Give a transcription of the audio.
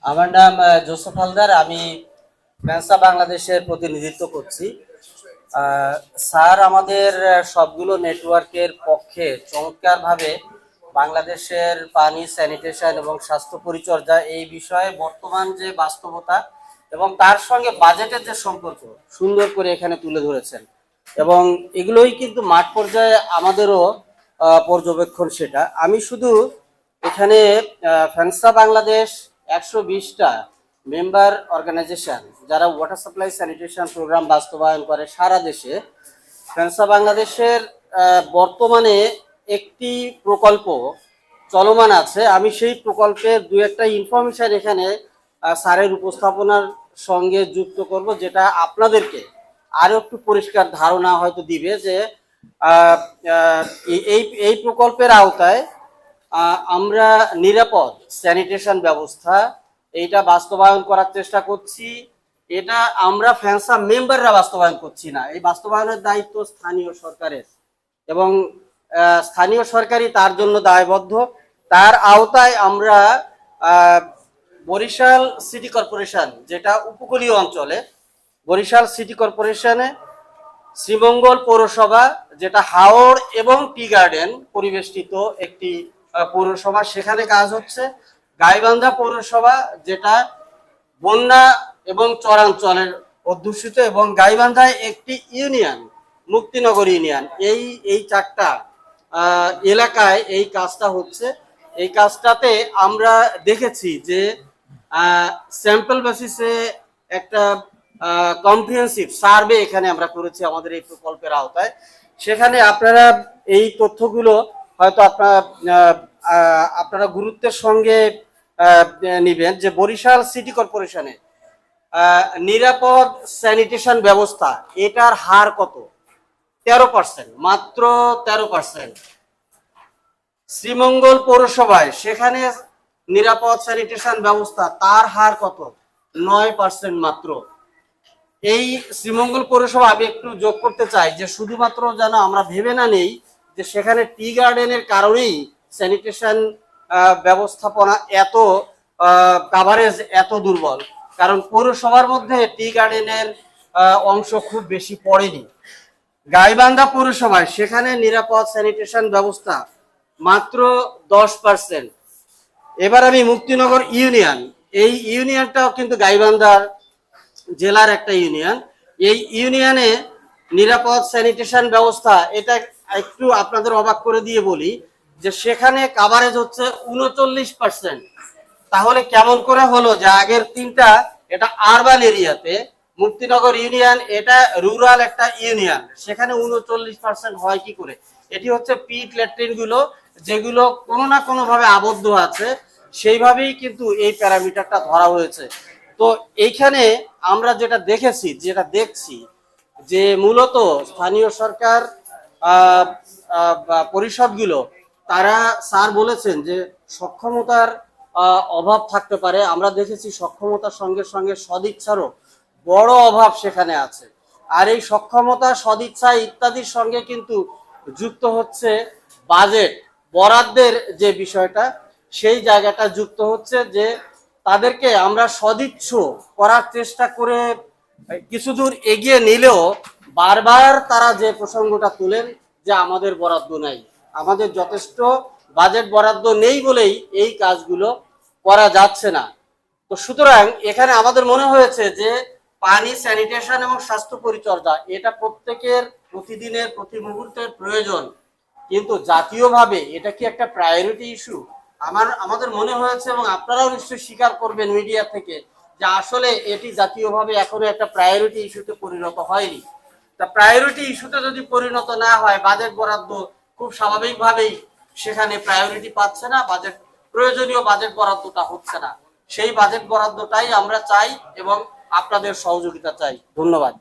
আমার নাম জোসেফ হালদার। আমি ফ্যান্সা বাংলাদেশের প্রতিনিধিত্ব করছি। স্যার আমাদের সবগুলো নেটওয়ার্কের পক্ষে চমৎকারভাবে বাংলাদেশের পানি, স্যানিটেশন এবং স্বাস্থ্য পরিচর্যা এই বিষয়ে বর্তমান যে বাস্তবতা এবং তার সঙ্গে বাজেটের যে সম্পর্ক সুন্দর করে এখানে তুলে ধরেছেন। এবং এগুলোই কিন্তু মাঠ পর্যায়ে আমাদেরও পর্যবেক্ষণ। সেটা আমি শুধু এখানে ফ্যান্সা বাংলাদেশ 120টা মেম্বার অর্গানাইজেশন যারা ওয়াটার সাপ্লাই স্যানিটেশন প্রোগ্রাম বাস্তবায়ন করে সারা দেশে, ফ্যান্সা বাংলাদেশের বর্তমানে একটি প্রকল্প চলমান আছে। আমি সেই প্রকল্পের দু একটা ইনফরমেশন এখানে স্যারের উপস্থাপনার সঙ্গে যুক্ত করব, যেটা আপনাদেরকে আরও একটু পরিষ্কার ধারণা হয়তো দিবে যে এই এই প্রকল্পের আওতায় আমরা নিরাপদ স্যানিটেশন ব্যবস্থা এইটা বাস্তবায়ন করার চেষ্টা করছি। এটা আমরা ফ্যান্সা মেম্বাররা বাস্তবায়ন করছি না, এই বাস্তবায়নের দায়িত্ব স্থানীয় সরকারের এবং স্থানীয় সরকারই তার জন্য দায়বদ্ধ। তার আওতায় আমরা বরিশাল সিটি কর্পোরেশন, যেটা উপকূলীয় অঞ্চলে, বরিশাল সিটি কর্পোরেশনে শ্রীমঙ্গল পৌরসভা, যেটা হাওড় এবং টি গার্ডেন পরিবেষ্টিত একটি পৌরসভা, সেখানে কাজ হচ্ছে। গাইবান্ধা পৌরসভা, যেটা বন্যা এবং চরাঞ্চলের অধ্যুষিত, এবং গাইবান্ধায় একটি ইউনিয়ন, মুক্তিনগর ইউনিয়ন, এই চারটা এলাকায় এই কাজটা হচ্ছে। এই কাজটাতে আমরা দেখেছি যে স্যাম্পল বেসিসে একটা কম্প্রিহেন্সিভ সার্ভে এখানে আমরা করেছি আমাদের এই প্রকল্পের আওতায়। সেখানে আপনারা এই তথ্যগুলো হয়তো আপনারা গুরুত্বের সঙ্গে নিবেন যে বরিশাল সিটি কর্পোরেশনে নিরাপদ স্যানিটেশন ব্যবস্থা এটার হার কত? 13%, মাত্র 13%। শ্রীমঙ্গল পৌরসভায় সেখানে নিরাপদ স্যানিটেশন ব্যবস্থা তার হার কত? 9% মাত্র। এই শ্রীমঙ্গল পৌরসভা আমি একটু যোগ করতে চাই যে শুধুমাত্র যেন আমরা ভেবে না নেই যে সেখানে টি গার্ডেনের কারণেই স্যানিটেশন ব্যবস্থাপনা এত কাভারেজ এত দুর্বল, কারণ পৌরসভার মধ্যে টি গার্ডেনের অংশ খুব বেশি পড়েনি। গাইবান্ধা পৌরসভায় সেখানে নিরাপদ স্যানিটেশন ব্যবস্থা মাত্র 10%। এবার আমি মুক্তিনগর ইউনিয়ন, এই ইউনিয়নটাও কিন্তু গাইবান্ধার জেলার একটা ইউনিয়ন। এই ইউনিয়নে নিরাপদ স্যানিটেশন ব্যবস্থা এটা একটু আপনাদের অবাক করে দিয়ে বলি যে সেখানে কাভারেজ হচ্ছে 39%। তাহলে কেমন করে হলো যে আগের তিনটা এটা আরবান এরিয়াতে, মুক্তিনগর ইউনিয়ন এটা রুরাল একটা ইউনিয়ন, সেখানে 39% হয় কি করে? এটি হচ্ছে পিট ল্যাট্রিন গুলো যেগুলো কোনো না কোনো ভাবে আবদ্ধ আছে, সেইভাবেই কিন্তু এই প্যারামিটারটা ধরা হয়েছে। তো এইখানে আমরা যেটা দেখছি যে মূলত স্থানীয় সরকার পরিষদগুলো, তারা স্যার বলেছেন যে সক্ষমতার অভাব থাকতে পারে। আমরা দেখেছি সক্ষমতার সঙ্গে সঙ্গে সদিচ্ছারও বড় অভাব সেখানে আছে। আর এই সক্ষমতা, সদিচ্ছা ইত্যাদির সঙ্গে কিন্তু যুক্ত হচ্ছে বাজেট বরাদ্দের যে বিষয়টা, সেই জায়গাটা যুক্ত হচ্ছে যে তাদেরকে আমরা সদিচ্ছ করার চেষ্টা করে কিছু দূর এগিয়ে নিলেও বারবার তারা যে প্রসঙ্গটা তুলেন যে আমাদের বরাদ্দ নাই, আমাদের যথেষ্ট বাজেট বরাদ্দ নেই বলেই এই কাজগুলো করা যাচ্ছে না। তো সুতরাং এখানে আমাদের মনে হয়েছে যে পানি, স্যানিটেশন এবং স্বাস্থ্য পরিচর্যা এটা প্রত্যেকের প্রতিদিনের প্রতি মুহূর্তের প্রয়োজন, কিন্তু জাতীয়ভাবে এটা কি একটা প্রায়োরিটি ইস্যু? আমাদের মনে হয়েছে, এবং আপনারাও নিশ্চয়ই স্বীকার করবেন মিডিয়া থেকে, যে আসলে এটি জাতীয়ভাবে এখনো একটা প্রায়োরিটি ইস্যুতে পরিণত হয়নি। তা প্রায়োরিটি ইস্যুতে যদি পরিণত না হয়, বাজেট বরাদ্দ খুব স্বাভাবিকভাবেই সেখানে প্রায়োরিটি পাচ্ছে না, বাজেট প্রয়োজনীয় বাজেট বরাদ্দটা হচ্ছে না। সেই বাজেট বরাদ্দটাই আমরা চাই এবং আপনাদের সহযোগিতা চাই। ধন্যবাদ।